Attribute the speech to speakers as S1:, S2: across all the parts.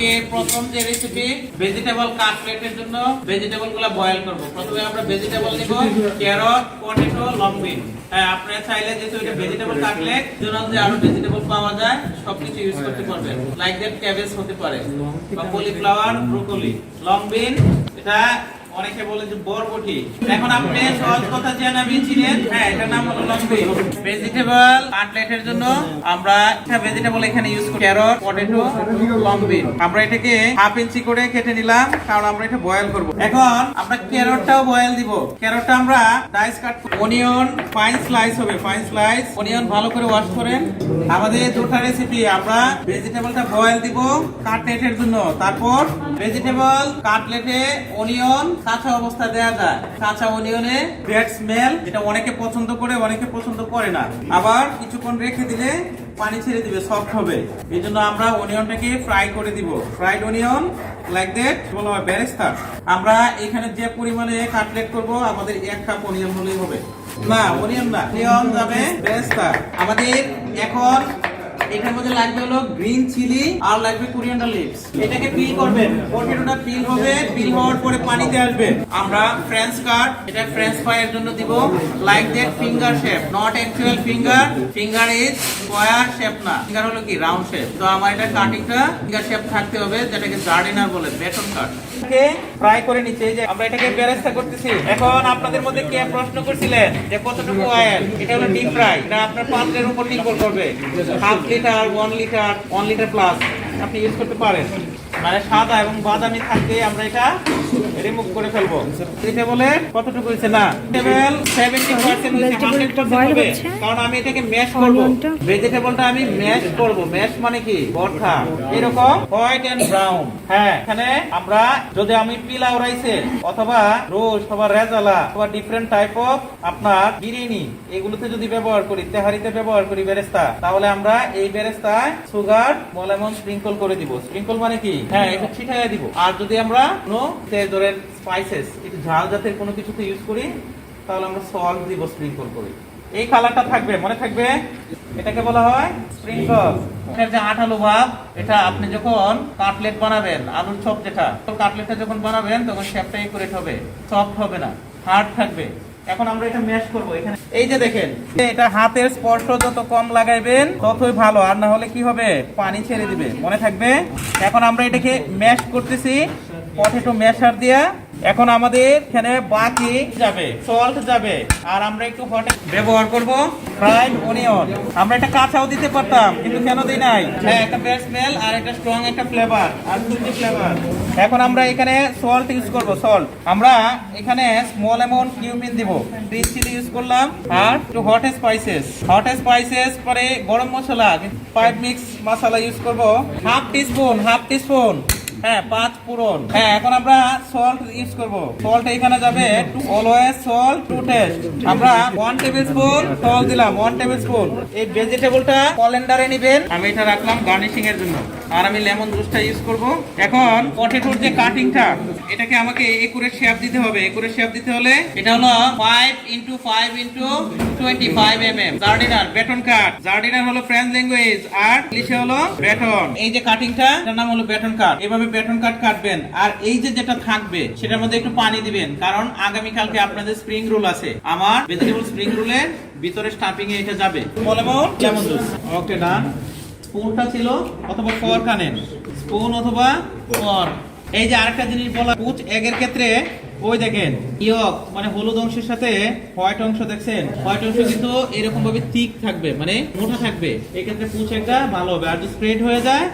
S1: আজকে প্রথম যে রেসিপি ভেজিটেবল কাটলেটের জন্য ভেজিটেবল গুলো বয়েল করব। প্রথমে আমরা ভেজিটেবল নিব ক্যারট, পটেটো, লং বিন। হ্যাঁ, আপনারা চাইলে যেহেতু এটা ভেজিটেবল কাটলেট জন্য যে আরো ভেজিটেবল পাওয়া যায় সবকিছু ইউজ করতে পারবেন। লাইক দ্যাট ক্যাবেজ হতে পারে বা কলিফ্লাওয়ার, ব্রোকলি, লং বিন, এটা অনেকে বলে যে বরবটি। এখন আপনি সহজ কথা জেনে নিয়েছিলেন, হ্যাঁ এটার নাম হলো লং বিন। ভেজিটেবল কাটলেটের জন্য আমরা একটা ভেজিটেবল এখানে ইউজ করি, ক্যারট, পটেটো, লং বিন। আমরা এটাকে হাফ ইঞ্চি করে কেটে নিলাম কারণ আমরা এটা বয়েল করব। এখন আমরা ক্যারটটাও বয়েল দিব। ক্যারটটা আমরা ডাইস কাট করব। অনিয়ন ফাইন স্লাইস হবে, ফাইন স্লাইস। অনিয়ন ভালো করে ওয়াশ করেন। আমাদের দুটো রেসিপি, আমরা ভেজিটেবলটা বয়েল দিব কাটলেটের জন্য। তারপর ভেজিটেবল কাটলেটে অনিয়ন কাঁচা অবস্থা দেয়া যায়। কাঁচা অনিয়নে ব্যাড স্মেল, এটা অনেকে পছন্দ করে, অনেকে পছন্দ করে না। আবার কিছুক্ষণ রেখে দিলে পানি ছেড়ে দিবে, সফট হবে। এই জন্য আমরা অনিয়নটাকে ফ্রাই করে দিব। ফ্রাইড অনিয়ন লাইক দ্যাট বলা হয় বেরেস্তা। আমরা এখানে যে পরিমাণে কাটলেট করব আমাদের 1 কাপ অনিয়ন হলেই হবে। না অনিয়ন না, অনিয়ন যাবে বেরেস্তা। আমাদের এখন এটার মধ্যে লাগবে হলো গ্রিন চিলি আর লাগবে কোরিয়ান্ডার লিভস। এটাকে পিল করবেন, পটেটোটা পিল হবে, পিল হওয়ার পরে পানিতে আসবে। আমরা ফ্রেঞ্চ কাট, এটা ফ্রেঞ্চ ফ্রাইয়ের জন্য দিব like that finger shape, not actual finger. Finger is square shape না, ফিঙ্গার হলো কি রাউন্ড শেপ। তো আমার এটা কাটিংটা ফিঙ্গার শেপ থাকতে হবে, যেটাকে জার্ডিনার বলে, বেটন কাট। এটাকে ফ্রাই করে নিচে যে আমরা এটাকে বেরেস্তা করতেছি। এখন আপনাদের মধ্যে কে প্রশ্ন করছিলেন যে কতটুকু অয়েল, এটা হলো ডিপ ফ্রাই। এটা আপনার পাত্রের উপর নির্ভর করবে। Half litre, 1 litre, 1 litre plus আপনি ইউজ করতে পারেন। মানে সাদা এবং বাদামি থাকতে আমরা এটা রিমুভ করে ফেলবো। এটা বলে কতটুকু হয়েছে না, টেবিল 70% হয়েছে, 100% হবে কারণ আমি এটাকে ম্যাশ করব। ভেজিটেবলটা আমি ম্যাশ করব। ম্যাশ মানে কি, ভর্তা, এরকম হোয়াইট এন্ড ব্রাউন। হ্যাঁ, এখানে আমরা যদি আমি পিলাও রাইসে অথবা রোস্ট অথবা রেজালা অথবা ডিফারেন্ট টাইপ অফ আপনার বিরিয়ানি এগুলোতে যদি ব্যবহার করি, তেহারিতে ব্যবহার করি বেরেস্তা, তাহলে আমরা এই বেরেস্তায় সুগার, লেমন স্প্রিঙ্কল করে দিব। স্প্রিঙ্কল মানে কি, হ্যাঁ এটা ছিটাইয়া দিব। আর যদি আমরা কোনো ধরেন স্পাইসেস, একটু ঝাল জাতের কোনো কিছুতে ইউজ করি তাহলে আমরা সল্ট দিব, স্প্রিঙ্কল করি। এই কালারটা থাকবে, মনে থাকবে, এটাকে বলা হয় স্প্রিঙ্কল। এটার যে আঠালো ভাব, এটা আপনি যখন কাটলেট বানাবেন, আলুর চপ যেটা, তো কাটলেটটা যখন বানাবেন তখন শেপটা একুরেট হবে, সফট হবে না, হার্ড থাকবে। এখন আমরা এটা ম্যাশ করব। এখানে এই যে দেখেন, এটা হাতের স্পর্শ যত কম লাগাইবেন ততই ভালো, আর না হলে কি হবে, পানি ছেড়ে দিবে, মনে থাকবে। এখন আমরা এটাকে ম্যাশ করতেছি পটেটো ম্যাশার দিয়া। এখন আমাদের এখানে বাকি যাবে, সল্ট যাবে, আর আমরা একটু হট ব্যবহার করব ফ্রাইড অনিয়ন। আমরা এটা কাঁচাও দিতে পারতাম কিন্তু কেন দিই নাই, হ্যাঁ একটা ব্যাড স্মেল আর একটা স্ট্রং একটা ফ্লেভার আর সুইট ফ্লেভার। এখন আমরা এখানে সল্ট ইউজ করব। সল্ট আমরা এখানে স্মল অ্যামাউন্ট কিউমিন দিব, গ্রিন চিলি ইউজ করলাম, আর একটু হট স্পাইসেস। হট স্পাইসেস পরে গরম মশলা 5 মিক্স মশলা ইউজ করব, হাফ টিস্পুন, হ্যাঁ 5 ফোড়ন। হ্যাঁ, এখন আমরা সল্ট ইউজ করব। সল্ট এখানে যাবে অলওয়েজ সল্ট টু টেস্ট। আমরা 1 টেবিলস্পুন সল্ট দিলাম, 1 টেবিলস্পুন। এই ভেজিটেবলটা কলেন্ডারে নেবেন, আমি এটা রাখলাম গার্নিশিং এর জন্য, আর আমি লেমন জুসটা ইউজ করব। এখন পটেটোর যে কাটিংটা, এটাকে আমাকে একুরেট শেপ দিতে হবে। একুরেট শেপ দিতে হলে এটা হলো 5 × 5 × 25 mm জার্ডিনার বেটন কাট। জার্ডিনার হলো ফ্রেঞ্চ ল্যাঙ্গুয়েজ আর ইংলিশে হলো বেটন। এই যে কাটিংটা, এটার নাম হলো বেটন কাট। এভাবে বেটন কাট কাটবেন। আর এই যে যেটা থাকবে সেটার মধ্যে একটু পানি দিবেন, কারণ আগামী কালকে আপনাদের স্প্রিং রোল আছে। আমার ভেজিটেবল স্প্রিং রোলের ভিতরে স্টাফিং এ এটা যাবে। লেমন জুস, ওকে ডান। স্পুনটা ছিল অথবা ফর্ক আনেন, স্পুন অথবা ফর্ক। এই যে আরেকটা জিনিস বলা, পুচ এগের ক্ষেত্রে ওই দেখেন ইয়ক মানে হলুদ অংশের সাথে হোয়াইট অংশ দেখছেন, হোয়াইট অংশ কিন্তু এরকম ভাবে থিক থাকবে, মানে মোটা থাকবে। এই ক্ষেত্রে পুচ একটা ভালো হবে, আর যদি স্প্রেড হয়ে যায়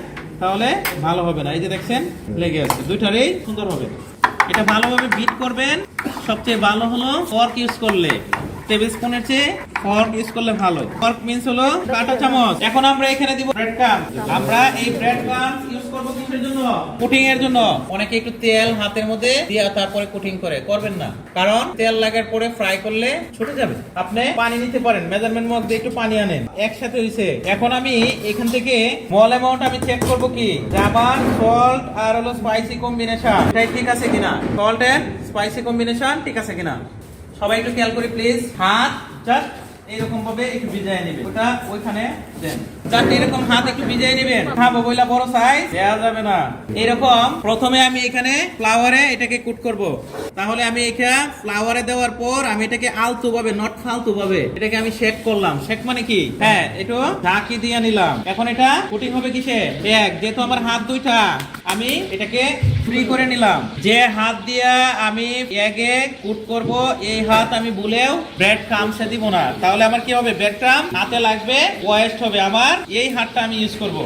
S1: তাহলে ভালো হবে না। এই যে দেখছেন লেগে আছে, দুইটারই সুন্দর হবে। এটা ভালোভাবে বিট করবেন। সবচেয়ে ভালো হলো ফর্ক ইউজ করলে, টেবিল স্পুনের চেয়ে ফর্ক ইউজ করলে ভালো। ফর্ক মিন্স হলো কাঁটা চামচ। এখন আমরা এখানে দিব ব্রেড ক্রাম্ব। আমরা এই ব্রেড ক্রাম্ব ইউজ করব কিসের জন্য, কুটিং এর জন্য। অনেকে একটু তেল হাতের মধ্যে দিয়ে তারপরে কুটিং করবেন না, কারণ তেল লাগার পরে ফ্রাই করলে ছুটে যাবে। আপনি পানি নিতে পারেন, মেজারমেন্ট মগ দিয়ে একটু পানি আনেন, একসাথে হইছে। এখন আমি এখান থেকে স্মল অ্যামাউন্ট আমি চেক করব কি, যে আমার সল্ট আর হলো স্পাইসি কম্বিনেশন এটাই ঠিক আছে কিনা, সল্ট এন্ড স্পাইসি কম্বিনেশন ঠিক আছে কিনা। সবাই একটু খেয়াল করি প্লিজ। হাত জাস্ট এরকম ভাবে একটু ভিজায় নেবে, ওটা ওইখানে দেন। জাস্ট এরকম হাত একটু ভিজিয়ে নেবেন। খাবো বইলা বড় সাইজ দেওয়া যাবে না। এরকম প্রথমে আমি এখানে ফ্লাওয়ারে এটাকে কুট করব। তাহলে আমি এটা ফ্লাওয়ারে দেওয়ার পর আমি এটাকে আলতু ভাবে, নট ফালতু ভাবে এটাকে আমি শেক করলাম। শেক মানে কি? হ্যাঁ, একটু ঢাকি দিয়ে নিলাম। এখন এটা কুটিং হবে কিসে? এক, যেহেতু আমার হাত দুইটা, আমি এটাকে ফ্রি করে নিলাম। যে হাত দিয়া আমি এগে কুট করব, এই হাত আমি ভুলেও ব্রেড ক্রামসে দিব না। তাহলে আমার কি হবে? ব্রেড ক্রাম হাতে লাগবে, ওয়েস্ট হবে। আমার এই হাতটা আমি ইউজ করব।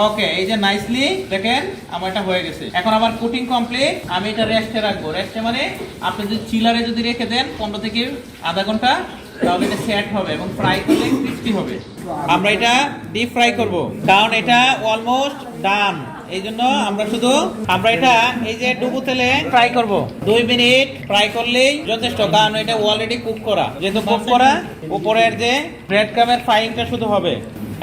S1: ওকে, এই যে নাইসলি দেখেন আমার এটা হয়ে গেছে। এখন আমার কুটিং কমপ্লিট। আমি এটা রেস্টে রাখবো। রেস্টে মানে আপনি যদি চিলারে যদি রেখে দেন 15 থেকে আধা ঘন্টা, তাহলে এটা সেট হবে এবং ফ্রাই করলে ক্রিস্পি হবে। আমরা এটা ডিপ ফ্রাই করব, কারণ এটা অলমোস্ট ডান। এই জন্য আমরা এটা এই যে ডুবো তেলে ফ্রাই করব। 2 মিনিট ফ্রাই করলেই যথেষ্ট, কারণ এটা অলরেডি কুক করা। যেহেতু কুক করা, উপরের যে ব্রেড ক্রামের ফ্রাইংটা শুধু হবে।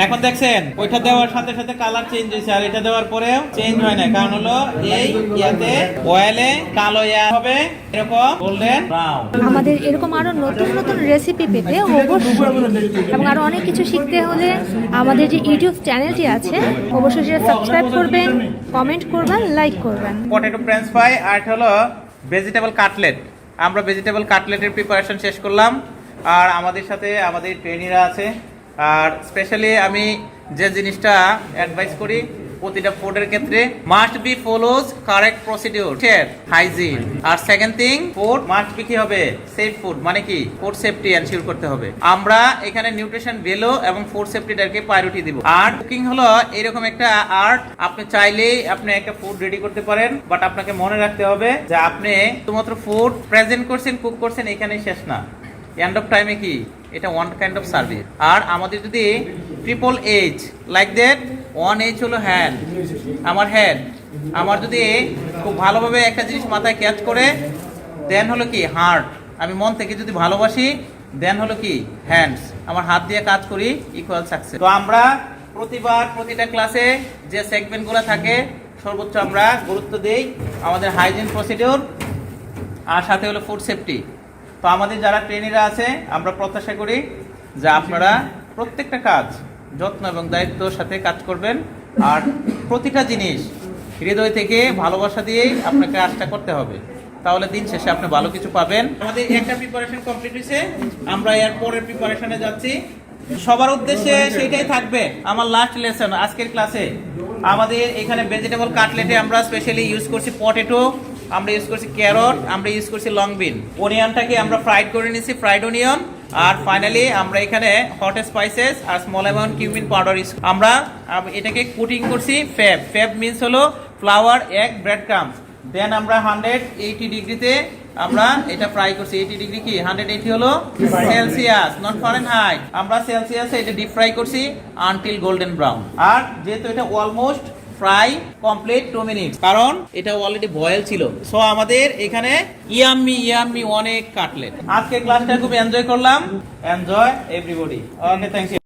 S1: এখন দেখছেন ওইটা দেওয়ার সাথে সাথে কালার চেঞ্জ হয়েছে, আর এটা দেওয়ার পরেও চেঞ্জ হয় না। কারণ হলো এই ইয়াতে অয়েলে কালো ইয়া হবে, এরকম গোল্ডেন ব্রাউন।
S2: আমাদের এরকম আরো নতুন নতুন রেসিপি পেতে অবশ্যই এবং আরো অনেক কিছু শিখতে হলে আমাদের যে ইউটিউব চ্যানেলটি আছে অবশ্যই সেটা সাবস্ক্রাইব করবেন, কমেন্ট করবেন, লাইক করবেন।
S1: পটেটো ফ্রেঞ্চ ফ্রাই আর হলো ভেজিটেবল কাটলেট। আমরা ভেজিটেবল কাটলেটের প্রিপারেশন শেষ করলাম, আর আমাদের সাথে আমাদের ট্রেনিরা আছে। আর স্পেশালি আমি যে জিনিসটা অ্যাডভাইস করি প্রতিটা ফুডের ক্ষেত্রে, must be follows correct procedure, hygiene. আর second thing, food must be কি হবে? Safe food. মানে কি? ফুড সেফটি এনশিওর করতে হবে। আমরা এখানে নিউট্রিশন ভ্যালু এবং ফুড সেফটিটাকে প্রায়োরিটি দিব। আর কুকিং হলো এরকম একটা আর্ট। আপনি চাইলেই আপনি একটা ফুড রেডি করতে পারেন, বাট আপনাকে মনে রাখতে হবে যে আপনি শুধুমাত্র ফুড প্রেজেন্ট করছেন, কুক করছেন, এখানেই শেষ না। এন্ড অফ টাইমে কি? এটা ওয়ান কাইন্ড অফ সার্ভিস। আর আমাদের যদি triple H like that, 1 H হলো হ্যান্ড, আমার হেড। আমার যদি খুব ভালোভাবে একটা জিনিস মাথায় ক্যাচ করে, দেন হলো কি? হার্ট। আমি মন থেকে যদি ভালোবাসি, দেন হলো কি? হ্যান্ডস। আমার হাত দিয়ে কাজ করি, ইকুয়াল সাকসেস। তো আমরা প্রতিটা ক্লাসে যে সেগমেন্টগুলো থাকে সর্বোচ্চ আমরা গুরুত্ব দেই আমাদের হাইজিন প্রসিডিউর, আর সাথে হলো ফুড সেফটি। তো আমাদের যারা ট্রেনিরা আছে, আমরা প্রত্যাশা করি যে আপনারা প্রত্যেকটা কাজ যত্ন এবং দায়িত্বর সাথে কাজ করবেন, আর প্রতিটা জিনিস হৃদয় থেকে ভালোবাসা দিয়েই আপনাকে কাজটা করতে হবে। তাহলে দিন শেষে আপনি ভালো কিছু পাবেন। আমাদের একটা প্রিপারেশন কমপ্লিট হয়েছে, আমরা এর পরের প্রিপারেশনে যাচ্ছি। সবার উদ্দেশ্যে সেটাই থাকবে আমার লাস্ট লেসন আজকের ক্লাসে। আমাদের এখানে ভেজিটেবল কাটলেটে আমরা স্পেশালি ইউজ করছি পটেটো, আমরা ইউজ করছি ক্যারট, আমরা ইউজ করছি লং বিন। অনিয়নটাকে আমরা ফ্রাইড করে নিয়েছি, ফ্রাইড অনিয়ন। আর ফাইনালি আমরা এখানে হট স্পাইসেস আর small amount cumin powder use. আমরা এটাকে কুটিং করছি ফেব। ফেব মিন্স হলো flour, egg, bread crumbs. Then আমরা 180 ডিগ্রিতে আমরা এটা ফ্রাই করছি। 80 ডিগ্রি কি? 180 হলো সেলসিয়াস, নট ফারেনহাইট। আমরা সেলসিয়াসে এটা ডিপ ফ্রাই করছি আনটিল গোল্ডেন ব্রাউন। আর যেহেতু এটা অলমোস্ট ফ্রাই কমপ্লিট 2 মিনিট, কারণ এটা অলরেডি বয়েল ছিল। সো আমাদের এখানে ইয়াম্মি অনেক কাটলেট। আজকে ক্লাসটা খুব এনজয় করলাম। Enjoy everybody. Okay, thank you.